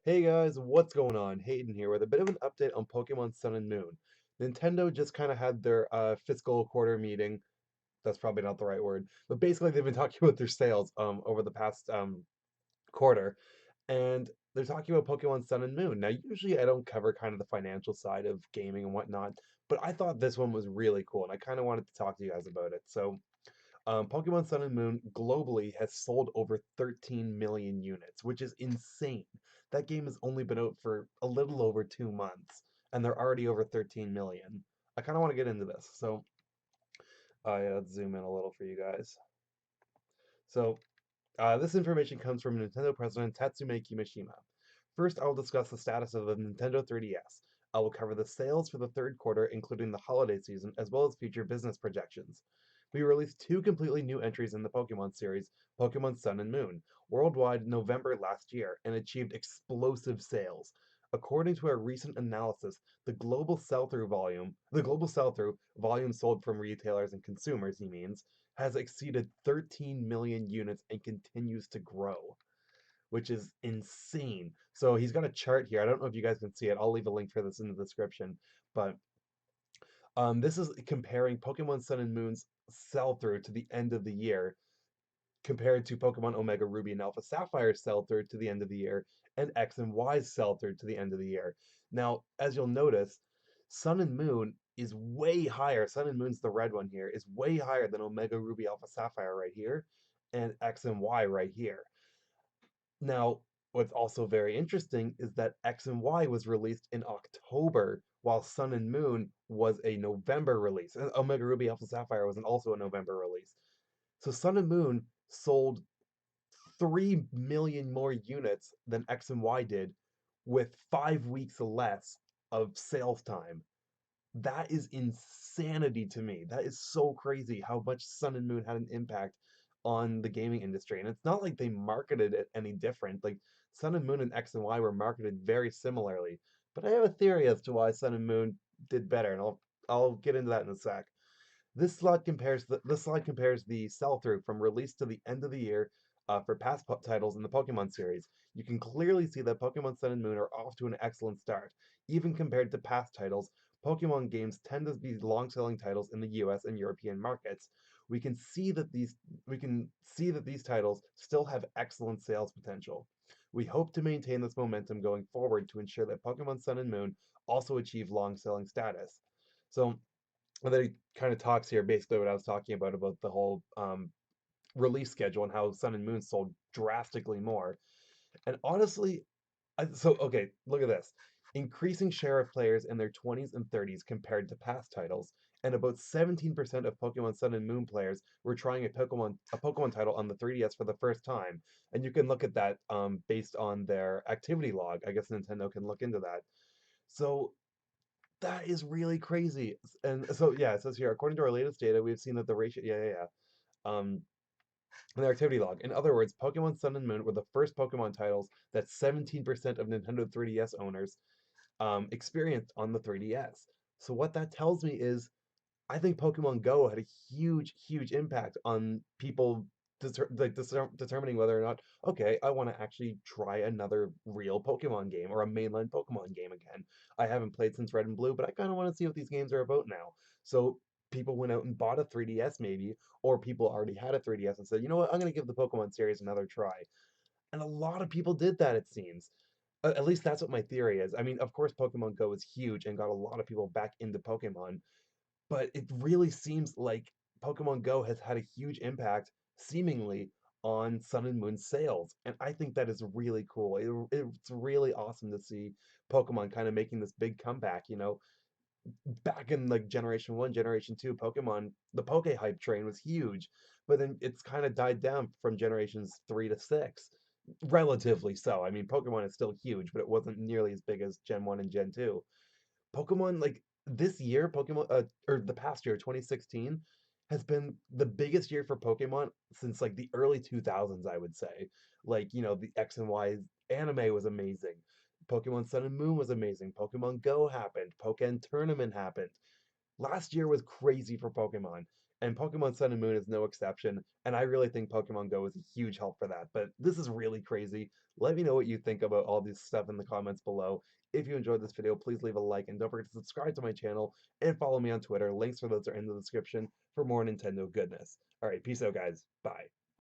Hey guys, what's going on? Hayden here with a bit of an update on Pokemon Sun and Moon. Nintendo just kind of had their fiscal quarter meeting. That's probably not the right word, but basically they've been talking about their sales over the past quarter, and they're talking about Pokemon Sun and Moon. Now, usually I don't cover kind of the financial side of gaming and whatnot, but I thought this one was really cool, and I kind of wanted to talk to you guys about it. Pokemon Sun and Moon globally has sold over 13 million units, which is insane. That game has only been out for a little over 2 months, and they're already over 13 million. I kind of want to get into this, so yeah, let's zoom in a little for you guys. This information comes from Nintendo President Tatsume Kimishima. First, I will discuss the status of the Nintendo 3DS. I will cover the sales for the third quarter, including the holiday season, as well as future business projections. We released two completely new entries in the Pokemon series, Pokemon Sun and Moon, worldwide November last year, and achieved explosive sales. According to our recent analysis, the global sell-through volume sold from retailers and consumers, he means, has exceeded 13 million units and continues to grow, which is insane. So he's got a chart here. I don't know if you guys can see it. I'll leave a link for this in the description. But this is comparing Pokemon Sun and Moon's sell through to the end of the year compared to Pokemon Omega Ruby and Alpha Sapphire sell through to the end of the year and X and Y's sell through to the end of the year. Now, as you'll notice, Sun and Moon is way higher. Sun and Moon's the red one here, is way higher than Omega Ruby Alpha Sapphire right here and X and Y right here. Now, what's also very interesting is that X and Y was released in October, while Sun and Moon was a November release. And Omega Ruby Alpha Sapphire was also a November release. So Sun and Moon sold 3 million more units than X and Y did with 5 weeks less of sales time. That is insanity to me. That is so crazy how much Sun and Moon had an impact on the gaming industry. And it's not like they marketed it any different. Like Sun and Moon and X and Y were marketed very similarly. But I have a theory as to why Sun and Moon did better, and I'll get into that in a sec. This slide compares the sell-through from release to the end of the year for past titles in the Pokemon series. You can clearly see that Pokemon Sun and Moon are off to an excellent start. Even compared to past titles, Pokemon games tend to be long-selling titles in the US and European markets. We can see that these titles still have excellent sales potential. We hope to maintain this momentum going forward to ensure that Pokemon Sun and Moon also achieve long-selling status. So and then he kind of talks here basically what I was talking about the whole release schedule and how Sun and Moon sold drastically more. And honestly, okay, look at this. Increasing share of players in their 20s and 30s compared to past titles, and about 17% of Pokemon Sun and Moon players were trying a Pokemon title on the 3DS for the first time. And you can look at that based on their activity log. I guess Nintendo can look into that. So that is really crazy. And so yeah, it says here, according to our latest data, we've seen that the ratio in their activity log. In other words, Pokemon Sun and Moon were the first Pokemon titles that 17% of Nintendo 3DS owners experienced on the 3DS. So what that tells me is I think Pokemon Go had a huge, huge impact on people determining whether or not, okay, I want to actually try another real Pokemon game or a mainline Pokemon game again. I haven't played since Red and Blue, but I kind of want to see what these games are about now. So people went out and bought a 3DS maybe, or people already had a 3DS and said, you know what, I'm going to give the Pokemon series another try. And a lot of people did that, it seems. At least that's what my theory is. I mean, of course, Pokemon Go is huge and got a lot of people back into Pokemon, but it really seems like Pokemon Go has had a huge impact, seemingly, on Sun and Moon sales. And I think that is really cool. It's really awesome to see Pokemon kind of making this big comeback. Back in like Generation 1, Generation 2, Pokemon, the Poke hype train was huge, but then it's kind of died down from Generations 3 to 6. Relatively so. I mean, Pokemon is still huge, but it wasn't nearly as big as Gen 1 and Gen 2. Pokemon, like this year, or the past year, 2016, has been the biggest year for Pokemon since like the early 2000s, I would say. Like, the X and Y anime was amazing. Pokemon Sun and Moon was amazing. Pokemon Go happened. Pokken Tournament happened. Last year was crazy for Pokemon. and Pokemon Sun and Moon is no exception, and I really think Pokemon Go is a huge help for that. But this is really crazy. Let me know what you think about all this stuff in the comments below. If you enjoyed this video, please leave a like and don't forget to subscribe to my channel and follow me on Twitter. Links for those are in the description for more Nintendo goodness. All right, peace out, guys. Bye.